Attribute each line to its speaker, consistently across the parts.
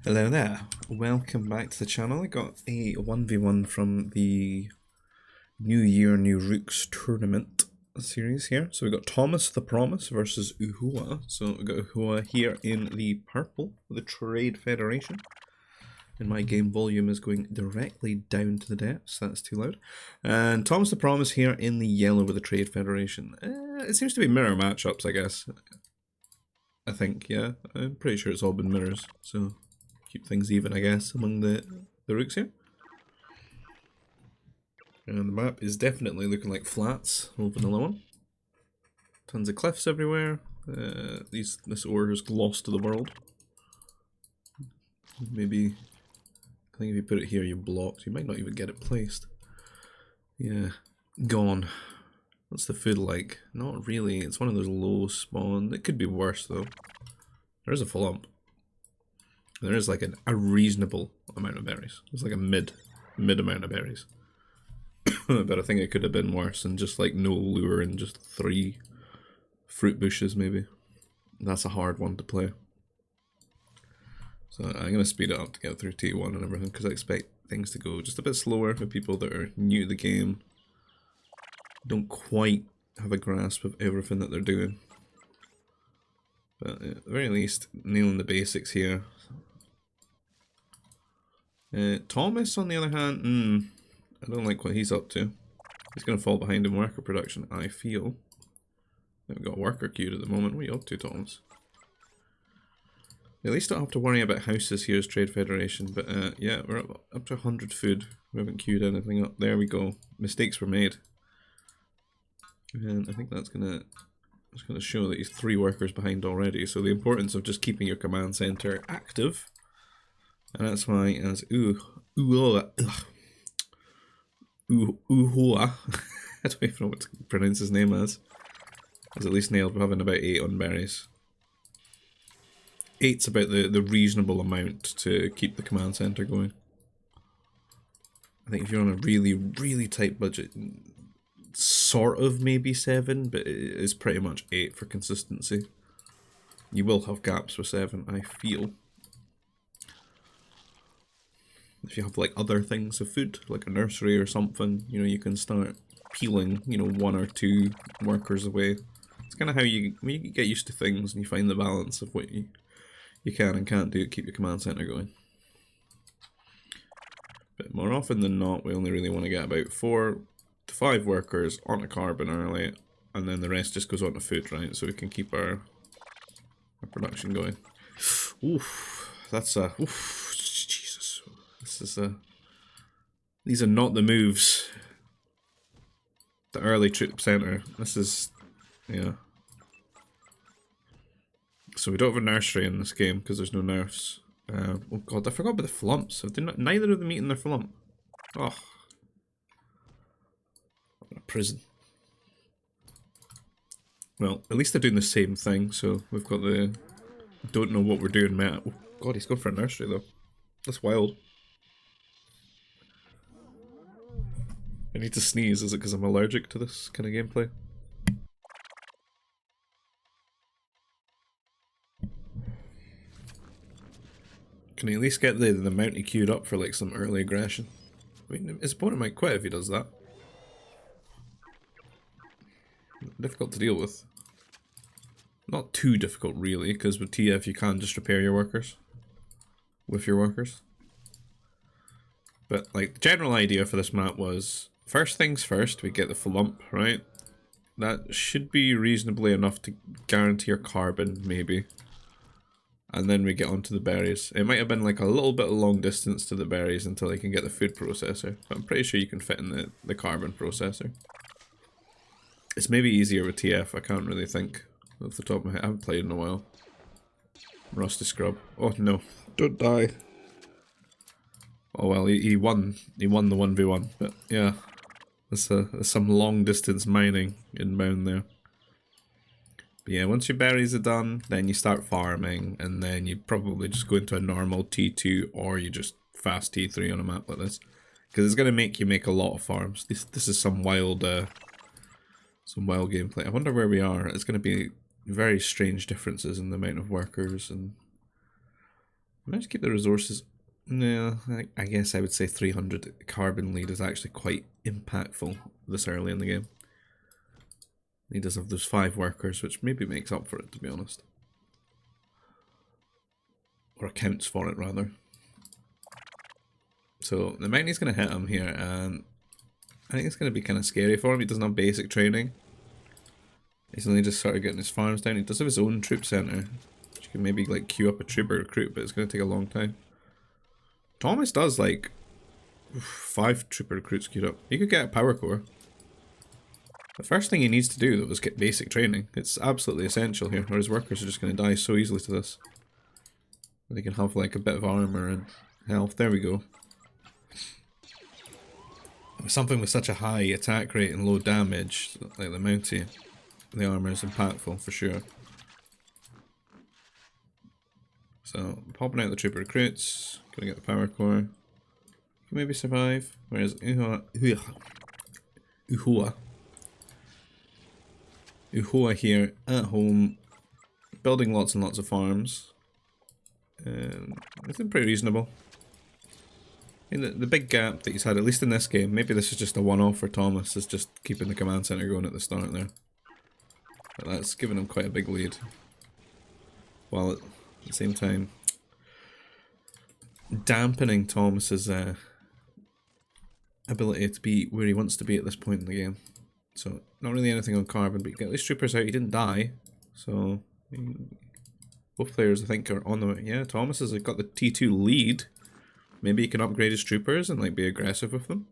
Speaker 1: Hello there, welcome back to the channel. I got a 1v1 from the New Year New Rooks tournament series here. So we got ThomasThaPromise versus Oohoa. So we got Oohoa here in the purple with the Trade Federation. And my game volume is going directly down to the depths, that's too loud. And ThomasThaPromise here in the yellow with the Trade Federation. It seems to be mirror matchups, I guess. I think, yeah. I'm pretty sure it's all been mirrors, so keep things even, I guess, among the Rooks here. And the map is definitely looking like flats, old vanilla one. Tons of cliffs everywhere. This ore is lost to the world. Maybe, I think if you put it here, you're blocked. You might not even get it placed. Yeah, gone. What's the food like? Not really. It's one of those low spawn. It could be worse though. There is a flump. There is like a reasonable amount of berries. It's like a mid amount of berries. But I think it could have been worse and just like no lure and just 3 fruit bushes maybe. That's a hard one to play. So I'm going to speed it up to get through T1 and everything because I expect things to go just a bit slower for people that are new to the game. Don't quite have a grasp of everything that they're doing. But at the very least, nailing the basics here. Thomas, on the other hand, I don't like what he's up to. He's going to fall behind in worker production, I feel. We've got a worker queued at the moment. What are you up to, Thomas? At least don't have to worry about houses here as Trade Federation, but yeah, we're up to 100 food. We haven't queued anything up. There we go. Mistakes were made. And I think that's gonna show that he's 3 workers behind already. So the importance of just keeping your command center active. And that's why as Oohoa, I don't even know what to pronounce his name as. Has at least nailed having about 8 on berries. 8's about the reasonable amount to keep the command center going. I think if you're on a really tight budget, sort of maybe 7, but it is pretty much 8 for consistency. You will have gaps with 7, I feel. If you have like other things of food, like a nursery or something, you know, you can start peeling, you know, 1 or 2 workers away. It's kind of how you get used to things and you find the balance of what you can and can't do to keep your command center going. But more often than not, we only really want to get about 4 to 5 workers onto carbon early, and then the rest just goes on to food, right? So we can keep our production going. Oof, that's a oof, Jesus. This is a. These are not the moves. The early troop center. This is, yeah. So we don't have a nursery in this game because there's no nerfs. Oh god, I forgot about the flumps. Have they not, neither of them eaten their flump? Oh. A prison. Well, at least they're doing the same thing, so we've got the don't know what we're doing meta. Oh god, he's going for a nursery though. That's wild. I need to sneeze, is it because I'm allergic to this kind of gameplay? Can he at least get the Mountie queued up for like some early aggression? I mean, his opponent might quit if he does that. Difficult to deal with. Not too difficult really, because with TF you can just repair your workers. With your workers. But like, the general idea for this map was, first things first, we get the flump, right? That should be reasonably enough to guarantee your carbon, maybe. And then we get onto the berries. It might have been like a little bit of long distance to the berries until I can get the food processor. But I'm pretty sure you can fit in the carbon processor. It's maybe easier with TF, I can't really think off the top of my head. I haven't played in a while. Rusty Scrub. Oh no, don't die. Oh well, he won the 1v1, but yeah. There's some long distance mining inbound there. But yeah, once your berries are done, then you start farming, and then you probably just go into a normal T2 or you just fast T3 on a map like this. Because it's going to make you make a lot of farms. This is some wild gameplay. I wonder where we are. It's going to be very strange differences in the amount of workers and Let's keep the resources. No, I guess I would say 300 carbon lead is actually quite impactful this early in the game. He does have those 5 workers, which maybe makes up for it, to be honest. Or accounts for it, rather. So the Mighty's going to hit him here, and I think it's going to be kind of scary for him. He doesn't have basic training. He's only just started getting his farms down. He does have his own troop center, which can maybe like queue up a trooper recruit, but it's going to take a long time. Thomas does like 5 trooper recruits queued up. He could get a power core. The first thing he needs to do though is get basic training. It's absolutely essential here, or his workers are just going to die so easily to this. They can have like a bit of armor and health. There we go. Something with such a high attack rate and low damage, like the Mountie, the armor is impactful for sure. So, popping out the trooper recruits, gonna get the power core. Can maybe survive. Whereas Oohoa here at home, building lots and lots of farms. It's been pretty reasonable. In the big gap that he's had, at least in this game, maybe this is just a one-off for Thomas, is just keeping the command center going at the start there. But that's given him quite a big lead. While at the same time, dampening Thomas's ability to be where he wants to be at this point in the game. So, not really anything on carbon, but you get these troopers out, he didn't die. So, both players I think are on the way. Yeah, Thomas has got the T2 lead. Maybe he can upgrade his troopers and like be aggressive with them.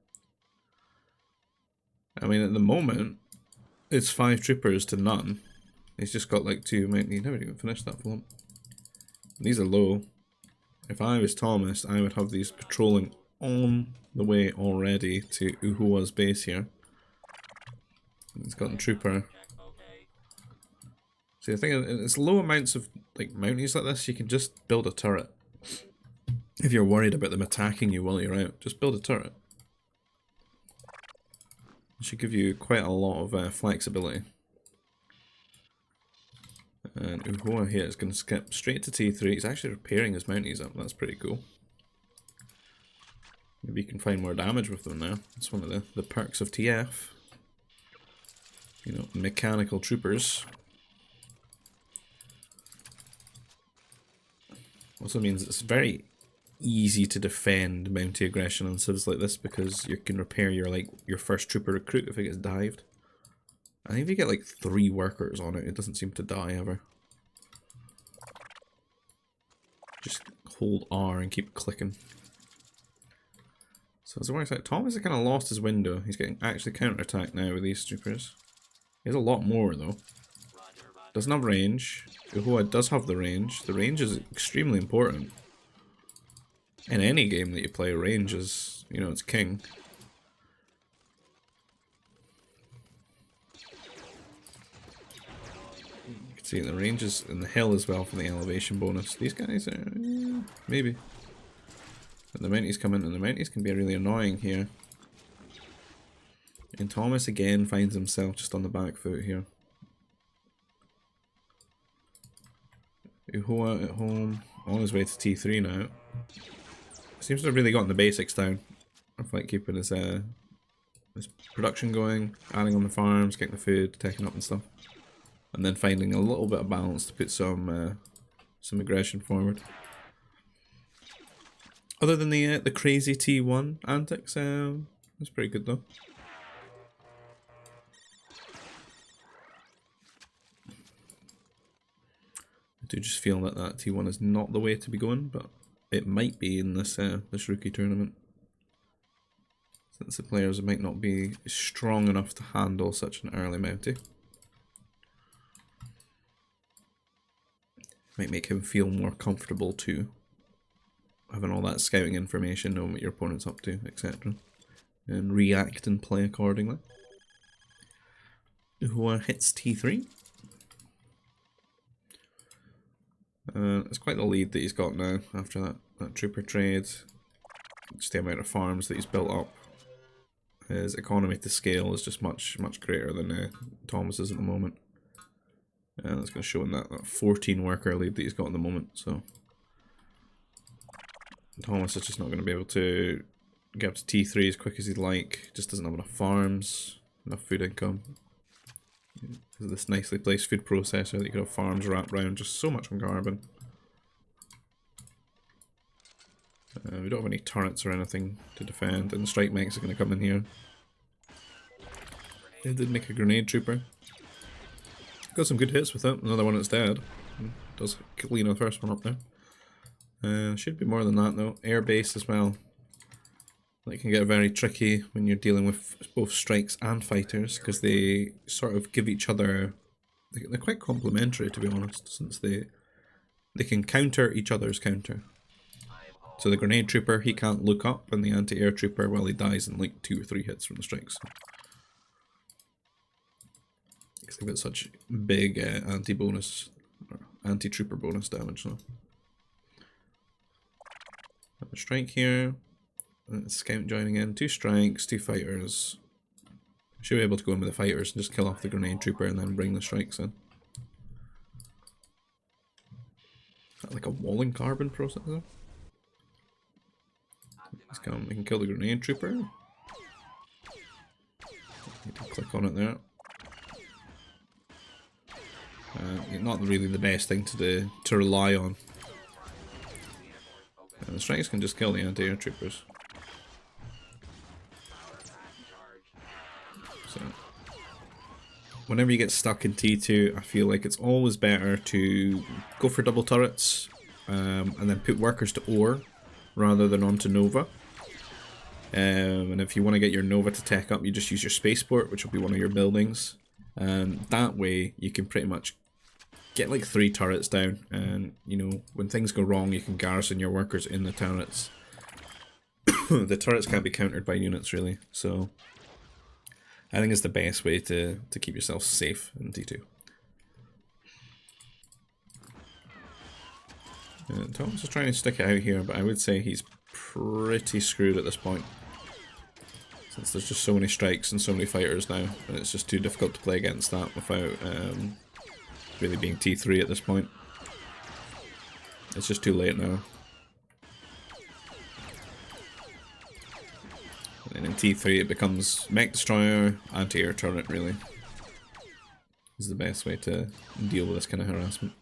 Speaker 1: I mean, at the moment, it's 5 troopers to none. He's just got like 2. He never even finished that for These are low. If I was Thomas, I would have these patrolling on the way already to Oohoa's base here. He's got the trooper. See, the thing is, it's low amounts of like Mounties like this. You can just build a turret. If you're worried about them attacking you while you're out, just build a turret. It should give you quite a lot of flexibility. And Oohoa here is going to skip straight to T3. He's actually repairing his Mounties up. That's pretty cool. Maybe you can find more damage with them now. That's one of the perks of TF. You know, mechanical troopers. Also means it's very easy to defend Mountie aggression on civs like this because you can repair your first trooper recruit if it gets dived. I think if you get like 3 workers on it, it doesn't seem to die ever. Just hold R and keep clicking. So as it works out, Thomas has kind of lost his window. He's getting actually counterattacked now with these troopers. He has a lot more though. Doesn't have range. Oohoa does have the range. The range is extremely important. In any game that you play, range is, you know, it's king. You can see the range is in the hill as well for the elevation bonus. These guys are, maybe. But the Mounties come in, and the Mounties can be really annoying here. And Thomas again finds himself just on the back foot here. Oohoa at home, on his way to T3 now. Seems to have really gotten the basics down. Of like keeping his production going, adding on the farms, getting the food, taking up and stuff. And then finding a little bit of balance to put some aggression forward. Other than the crazy T1 antics, that's pretty good though. I do just feel that that T1 is not the way to be going, but it might be in this this rookie tournament. Since the players might not be strong enough to handle such an early Mountie. Might make him feel more comfortable too. Having all that scouting information, knowing what your opponent's up to, etc. And react and play accordingly. Oohoa hits T3. It's quite the lead that he's got now after that trooper trade. Just the amount of farms that he's built up. His economy to scale is just much greater than Thomas's at the moment. And that's going to show in that 14 worker lead that he's got at the moment. So Thomas is just not going to be able to get up to T3 as quick as he'd like. Just doesn't have enough farms, enough food income. This nicely placed food processor that you could have farms wrapped around, just so much on carbon. We don't have any turrets or anything to defend, and the strike mechs are going to come in here. They did make a grenade trooper. Got some good hits with it. Another one that's dead. Does clean the first one up there. Should be more than that though. Air base as well. That can get very tricky when you're dealing with both strikes and fighters, because they sort of give each other... They're quite complementary, to be honest, since they can counter each other's counter. So the grenade trooper, he can't look up, and the anti-air trooper, well, he dies in like 2 or 3 hits from the strikes. Because they've got such big anti-bonus, or anti-trooper bonus damage. So. Have a strike here. Scout joining in. 2 strikes, 2 fighters. Should be able to go in with the fighters and just kill off the grenade trooper and then bring the strikes in. Is that like a walling carbon processor? We can kill the grenade trooper. Need to click on it there. Not really the best thing to rely on. The strikes can just kill the anti-air troopers. So, whenever you get stuck in T2, I feel like it's always better to go for double turrets and then put workers to ore rather than onto Nova. And if you want to get your Nova to tech up, you just use your spaceport, which will be one of your buildings. And that way you can pretty much get like 3 turrets down, and you know, when things go wrong you can garrison your workers in the turrets. The turrets can't be countered by units really, so I think it's the best way to keep yourself safe in T2. Thomas is trying to stick it out here, but I would say he's pretty screwed at this point, since there's just so many strikes and so many fighters now, and it's just too difficult to play against that without really being T3 at this point. It's just too late now. And then in T3 it becomes mech destroyer, anti-air turret really. This is the best way to deal with this kind of harassment.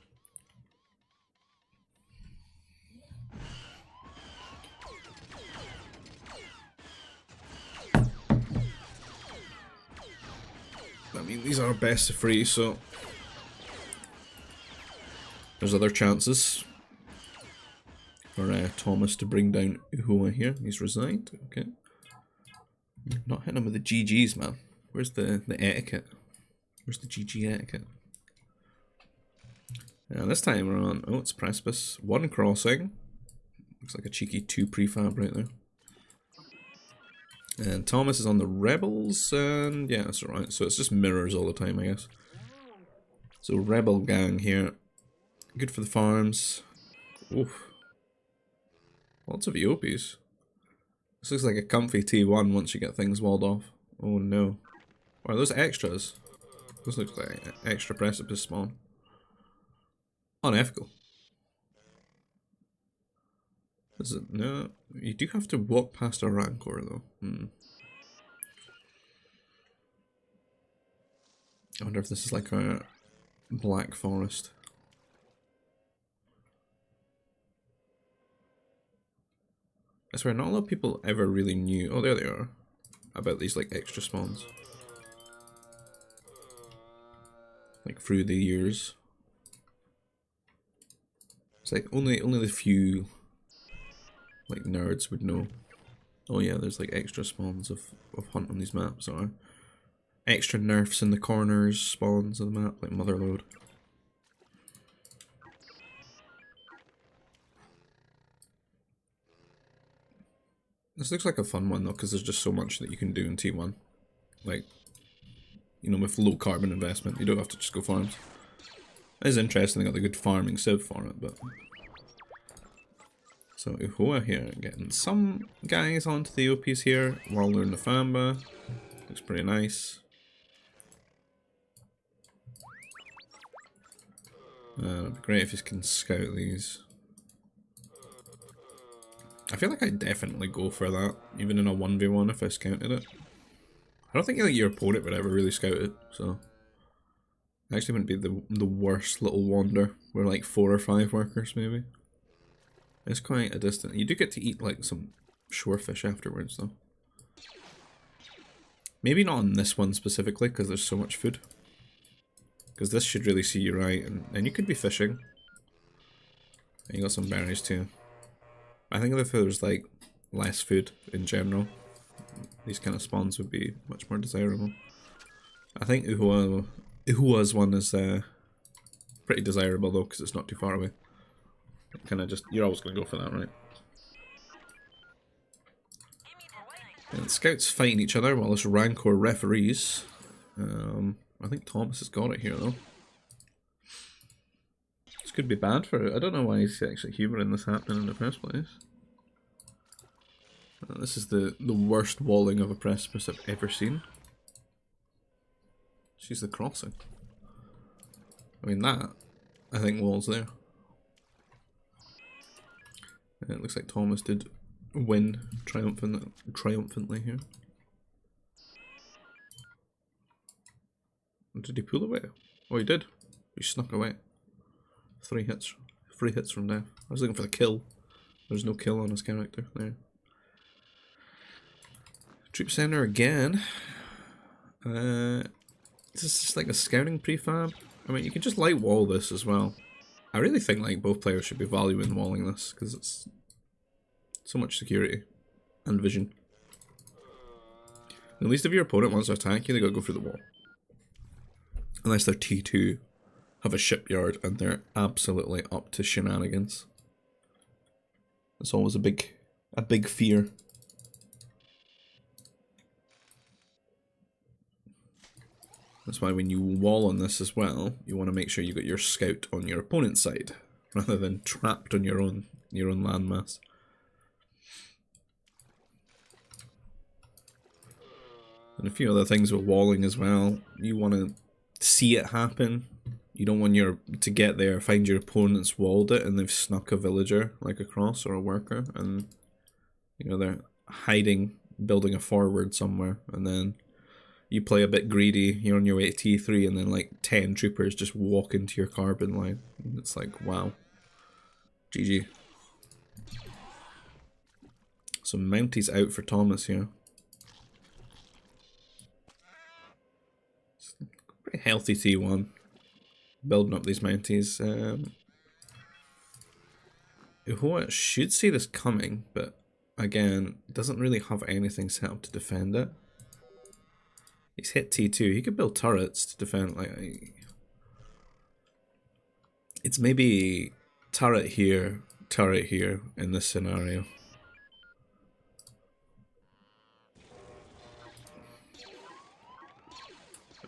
Speaker 1: I mean, these are best of 3, so there's other chances for Thomas to bring down Oohoa here. He's resigned. Okay. Not hitting him with the GGs, man. Where's the etiquette? Where's the GG etiquette? This time we're on... Oh, it's Precipice. 1 crossing. Looks like a cheeky 2 prefab right there. And Thomas is on the Rebels, and yeah, that's alright. So it's just mirrors all the time, I guess. So Rebel gang here. Good for the farms. Oof. Lots of EOPs. This looks like a comfy T1 once you get things walled off. Oh no. Are those extras? This looks like extra Precipice spawn. Unethical. Is it? No. You do have to walk past a Rancor though. I wonder if this is like a Black Forest. I swear, not a lot of people ever really knew, oh there they are, about these like extra spawns. Like through the years. It's like only the few like nerds would know. Oh yeah, there's like extra spawns of hunt on these maps, or extra nerfs in the corners spawns of the map, like Motherload. This looks like a fun one though, because there's just so much that you can do in T1. Like, you know, with low carbon investment, you don't have to just go farms. It is interesting, they got the good farming civ for it, but... So Oohoa here, getting some guys onto the OPs here, while they're in the Famba. Looks pretty nice. It'd be great if you can scout these. I feel like I'd definitely go for that, even in a 1v1 if I scouted it. I don't think like your opponent would ever really scout it, so it actually wouldn't be the worst little wander. We're like 4 or 5 workers maybe. It's quite a distance. You do get to eat like some shorefish afterwards though. Maybe not on this one specifically because there's so much food. Because this should really see you right, and you could be fishing. And you got some berries too. I think if there was like less food in general, these kind of spawns would be much more desirable. I think Oohoa's one is pretty desirable though, because it's not too far away. Kind of just, you're always going to go for that, right? And scouts fighting each other while this Rancor referees. I think Thomas has got it here though. This could be bad for it. I don't know why he's actually humouring this happening in the first place. This is the worst walling of a precipice I've ever seen. She's the crossing. I mean that, I think wall's there. It looks like Thomas did win triumphantly here. Did he pull away? Oh, he did. He snuck away. 3 hits. 3 hits from death. I was looking for the kill. There's no kill on his character there. Troop center again. This is just like a scouting prefab. I mean, you can just light wall this as well. I really think like both players should be valuing walling this because it's so much security and vision. At least if your opponent wants to attack you, they gotta go through the wall. Unless they're T2, have a shipyard, and they're absolutely up to shenanigans. It's always a big fear. That's why when you wall on this as well, you want to make sure you got your scout on your opponent's side, rather than trapped on your own landmass. And a few other things with walling as well. You want to see it happen. You don't want to get there, find your opponent's walled it, and they've snuck a villager like across or a worker, and you know they're hiding, building a forward somewhere, and then you play a bit greedy, you're on your way to T3, and then like 10 troopers just walk into your carbon line. And it's like, wow. GG. So Mounties out for Thomas here. Pretty healthy T1. Building up these Mounties. Oohoa should see this coming, but again, doesn't really have anything set up to defend it. He's hit T2. He could build turrets to defend. Like, it's maybe turret here in this scenario.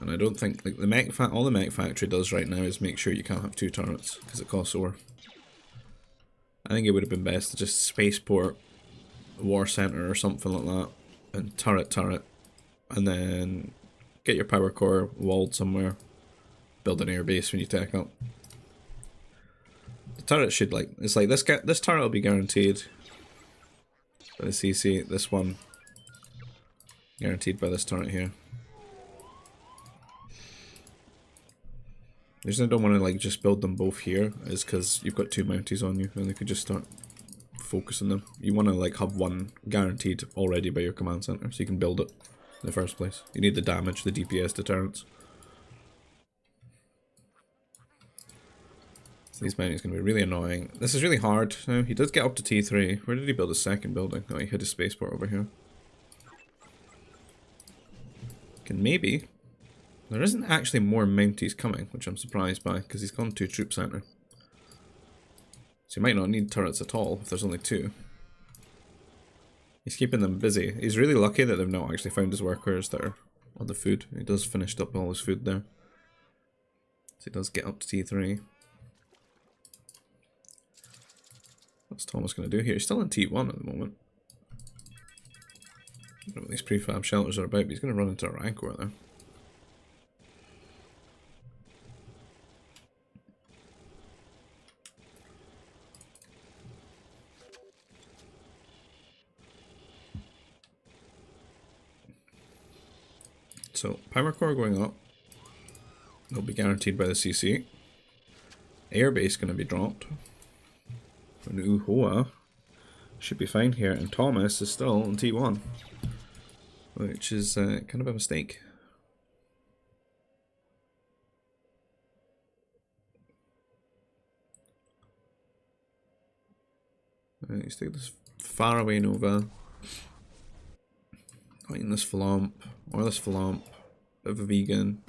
Speaker 1: And I don't think like all the mech factory does right now is make sure you can't have 2 turrets because it costs ore. I think it would have been best to just spaceport war center or something like that, and turret, and then get your power core walled somewhere, build an airbase when you take up. The turret should like, it's like this turret will be guaranteed by the CC, this one guaranteed by this turret here. The reason I don't want to like just build them both here is because you've got 2 Mounties on you and they could just start focusing them. You want to like have one guaranteed already by your command center so you can build it in the first place. You need the damage, the DPS deterrence. So these Mounties are going to be really annoying. This is really hard now. He does get up to T3. Where did he build his second building? Oh, he hit his spaceport over here. Can maybe. There isn't actually more Mounties coming, which I'm surprised by, because he's gone to troop center. So he might not need turrets at all if there's only 2. He's keeping them busy. He's really lucky that they've not actually found his workers that are on the food. He does finished up all his food there. So he does get up to T3. What's Thomas going to do here? He's still in T1 at the moment. I don't know what these prefab shelters are about, but he's going to run into a Rancor there. So, power core going up. They'll be guaranteed by the CC. Airbase going to be dropped. And Oohoa should be fine here. And Thomas is still on T1. Which is kind of a mistake. Let's take this far away Nova. Not in this Flump. Or this Flump. Bit of a vegan.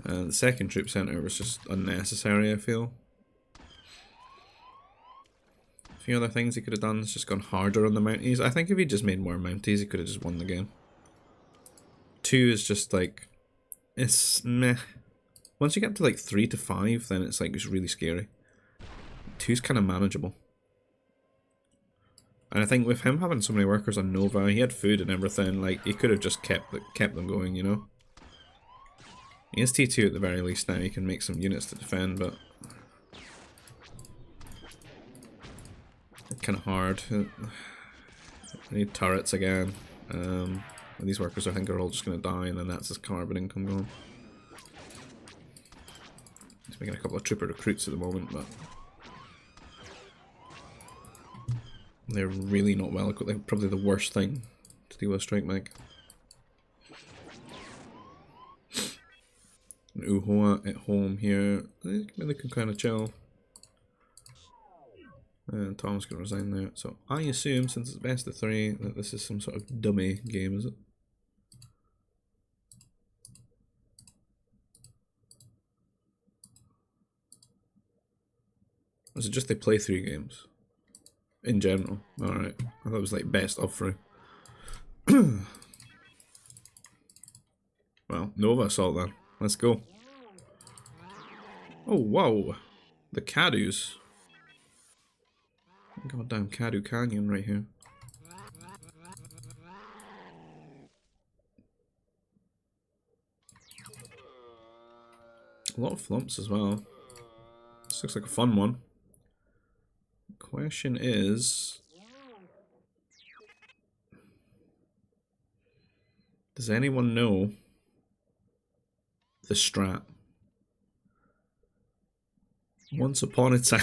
Speaker 1: The second troop center was just unnecessary, I feel. A few other things he could have done is just gone harder on the Mounties. I think if he just made more Mounties, he could have just won the game. 2 is just like, it's meh. Once you get to like 3 to 5, then it's like it's really scary. 2's kind of manageable. And I think with him having so many workers on Nova, he had food and everything, like he could have just kept them going, you know? He has T2 at the very least now, he can make some units to defend, but kind of hard. I need turrets again. And these workers I think are all just going to die, and then that's his carbon income going. He's making a couple of trooper recruits at the moment, but they're really not well equipped. They're probably the worst thing to deal with strike mech. Oohoa at home here. They can kind of chill. And Tom's going to resign there. So I assume, since it's best of 3, that this is some sort of dummy game, is it? Or is it just they play 3 games? In general. Alright. I thought it was like best of 3. Well, Nova Assault then. Let's go. Oh, whoa. The Cadus. Goddamn Cadu Canyon right here. A lot of flumps as well. This looks like a fun one. Question is, does anyone know the strat? Once upon a time,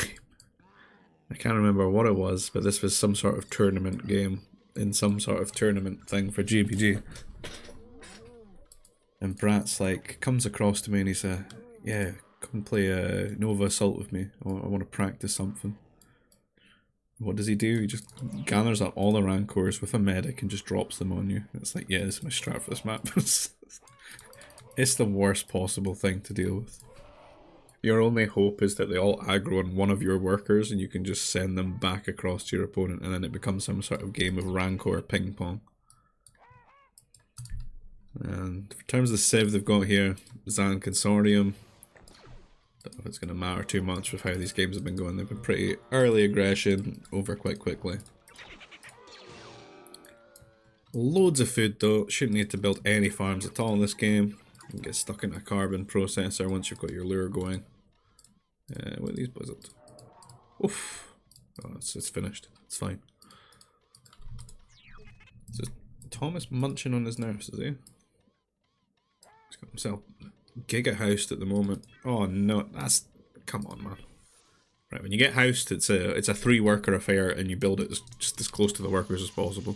Speaker 1: I can't remember what it was, but this was some sort of tournament game in some sort of tournament thing for GPG. And Brat's like, comes across to me and he said, yeah, come play Nova Assault with me. I want to practice something. What does he do? He just gathers up all the Rancors with a medic and just drops them on you. It's like, yeah, this is my strat for this map. It's the worst possible thing to deal with. Your only hope is that they all aggro on one of your workers and you can just send them back across to your opponent, and then it becomes some sort of game of Rancor ping pong. And in terms of the civ they've got here, Zan Consortium. Don't know if it's going to matter too much with how these games have been going. They've been pretty early aggression, over quite quickly. Loads of food though. Shouldn't need to build any farms at all in this game. You can get stuck in a carbon processor once you've got your lure going. What are these buzzards? Oof. Oh, it's finished. It's fine. Is Thomas munching on his nerves, is he? He's got himself giga housed at the moment. Oh no, that's, come on man. Right, when you get housed, it's a 3 worker affair and you build it just as close to the workers as possible.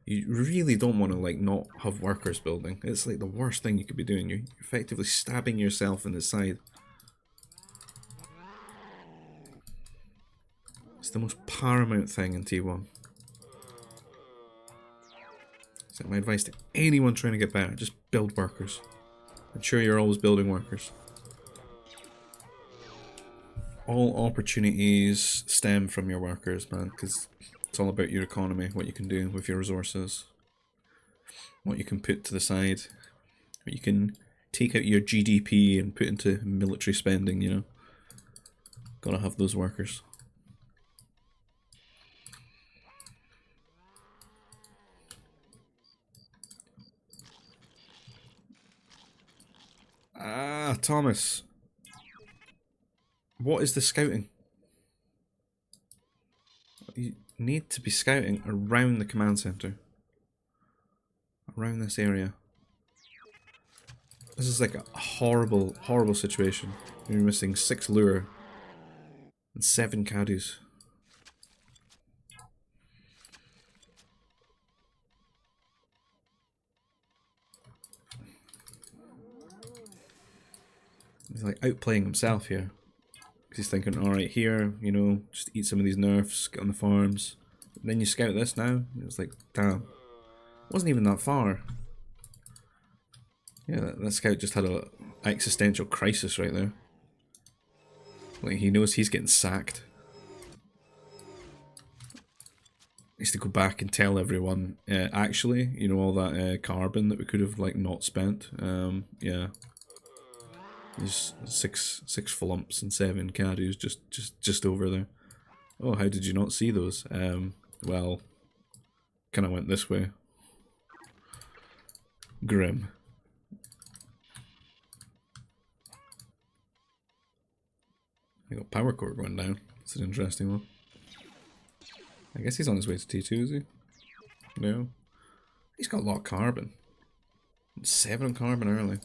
Speaker 1: You really don't want to like not have workers building. It's like the worst thing you could be doing. You're effectively stabbing yourself in the side. It's the most paramount thing in T1. So my advice to anyone trying to get better, just build workers. Ensure you're always building workers. All opportunities stem from your workers, man, because it's all about your economy, what you can do with your resources, what you can put to the side, what you can take out your GDP and put into military spending, you know. Gotta have those workers. Ah, Thomas. What is the scouting? You need to be scouting around the command center. around this area. This is like a horrible, horrible situation. You're missing 6 lure and 7 caddies. He's like outplaying himself here. Because he's thinking, alright, here, you know, just eat some of these nerfs, get on the farms. And then you scout this now. It's like, damn. It wasn't even that far. Yeah, that scout just had a existential crisis right there. Like, he knows he's getting sacked. He needs to go back and tell everyone, actually, you know, all that carbon that we could have, like, not spent. Yeah. There's six flumps and 7 caddies just over there. Oh, how did you not see those? Well, kind of went this way. Grim. I got power core going down. It's an interesting one. I guess he's on his way to T2, is he? No. He's got a lot of carbon. 7 carbon early.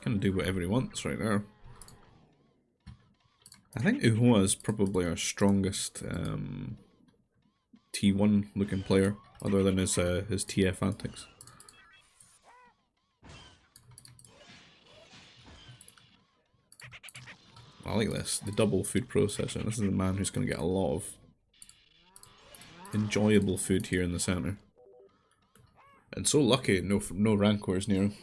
Speaker 1: Can do whatever he wants right now. I think Oohoa is probably our strongest T1 looking player, other than his TF antics. I like this, the double food processor. This is a man who's going to get a lot of enjoyable food here in the center. And so lucky, no rancors near him.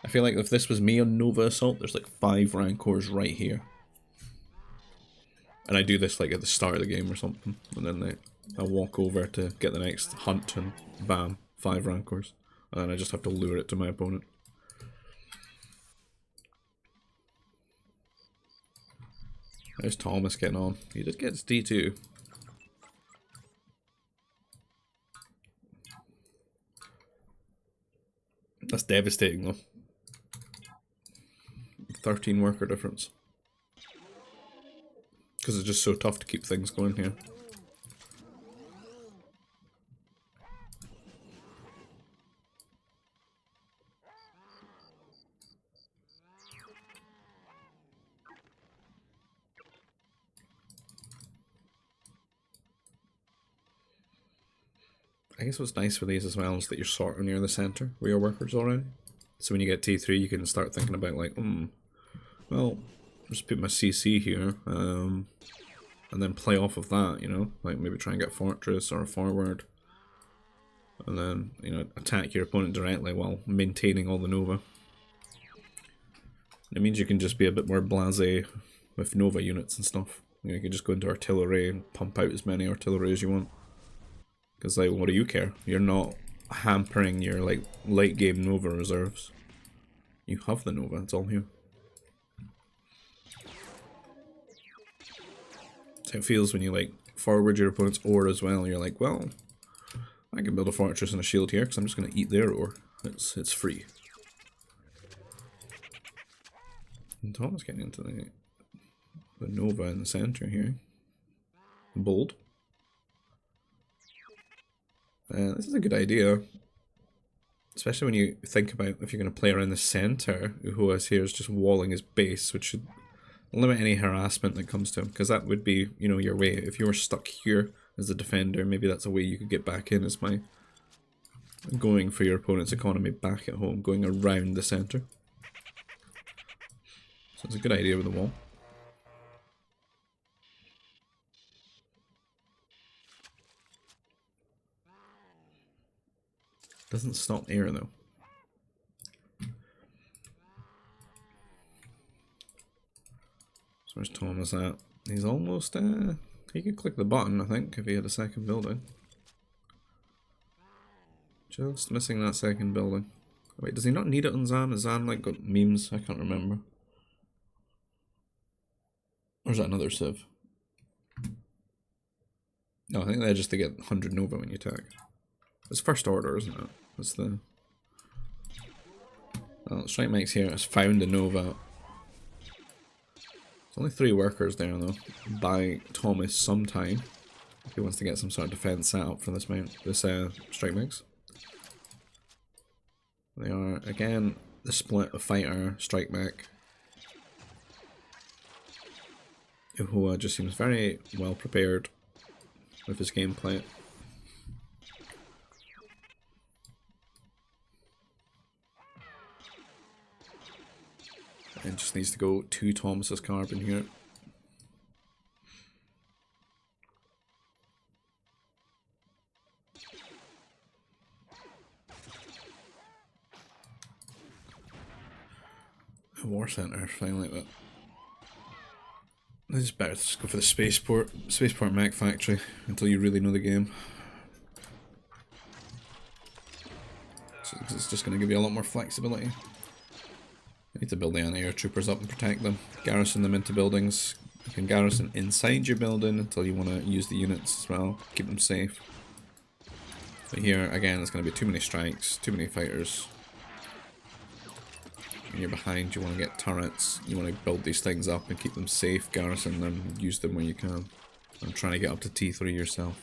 Speaker 1: I feel like if this was me on Nova Assault, there's like 5 rancors right here. And I do this like at the start of the game or something, and then I walk over to get the next hunt and bam, 5 rancors. And then I just have to lure it to my opponent. There's Thomas getting on. He did get his D2. That's devastating though. 13 worker difference. Because it's just so tough to keep things going here. I guess what's nice with these as well is that you're sort of near the center where your workers already. So when you get T3 you can start thinking about like, well, just put my CC here, and then play off of that, you know? Like maybe try and get Fortress or a forward. And then, you know, attack your opponent directly while maintaining all the Nova. It means you can just be a bit more blasé with Nova units and stuff. You can just go into artillery and pump out as many artillery as you want. Because, like, what do you care? You're not hampering your, like, late game Nova reserves. You have the Nova, it's all here. That's how it feels when you, like, forward your opponent's ore as well. You're like, well, I can build a fortress and a shield here because I'm just going to eat their ore. It's free. And Tom's getting into the Nova in the center here. Bold. This is a good idea. Especially when you think about if you're going to play around the center. Oohoa here is just walling his base, which should limit any harassment that comes to him. Because that would be, you know, your way. If you were stuck here as a defender, maybe that's a way you could get back in, as my going for your opponent's economy back at home, going around the center. So it's a good idea with the wall. Doesn't stop air though. So where's Thomas at? He's almost, he could click the button, I think, if he had a second building. Just missing that second building. Wait, does he not need it on Zan? Has Zan, like, got memes? I can't remember. Or is that another Civ? No, I think they're just to get 100 Nova when you attack. It's first order, isn't it? That's the... Well, Strike Mike's here has found a Nova. There's only 3 workers there, though. By Thomas sometime. if he wants to get some sort of defense set up for this strike mix. They are, again, the split of fighter, strike mech. Oohoa just seems very well prepared with his gameplay. And just needs to go to Thomas's carbon here. A war center, finally. But it's better to just go for the spaceport mech factory until you really know the game. So it's just going to give you a lot more flexibility. You need to build the anti-air troopers up and protect them. Garrison them into buildings. You can garrison inside your building until you want to use the units as well. Keep them safe. But here, again, it's going to be too many strikes, too many fighters. When you're behind, you want to get turrets. You want to build these things up and keep them safe, garrison them, use them where you can. And trying to get up to T3 yourself.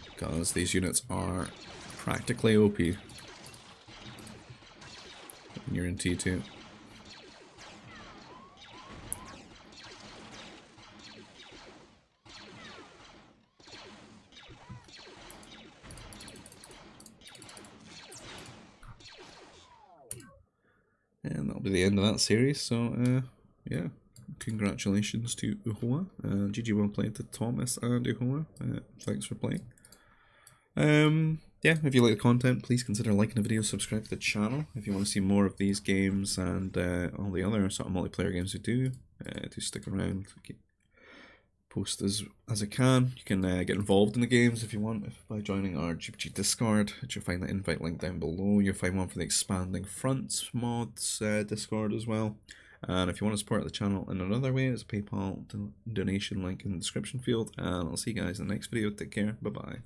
Speaker 1: Because these units are practically OP when you're in T2. And that'll be the end of that series, so yeah, congratulations to Oohoa. GG well played to Thomas and Oohoa. Thanks for playing. Yeah, if you like the content, please consider liking the video, subscribe to the channel. If you want to see more of these games and all the other sort of multiplayer games we do stick around. Post as I can. You can get involved in the games if you want by joining our GPG Discord, which you'll find the invite link down below. You'll find one for the Expanding Fronts mods Discord as well. And if you want to support the channel in another way, there's a PayPal donation link in the description field. And I'll see you guys in the next video. Take care. Bye bye.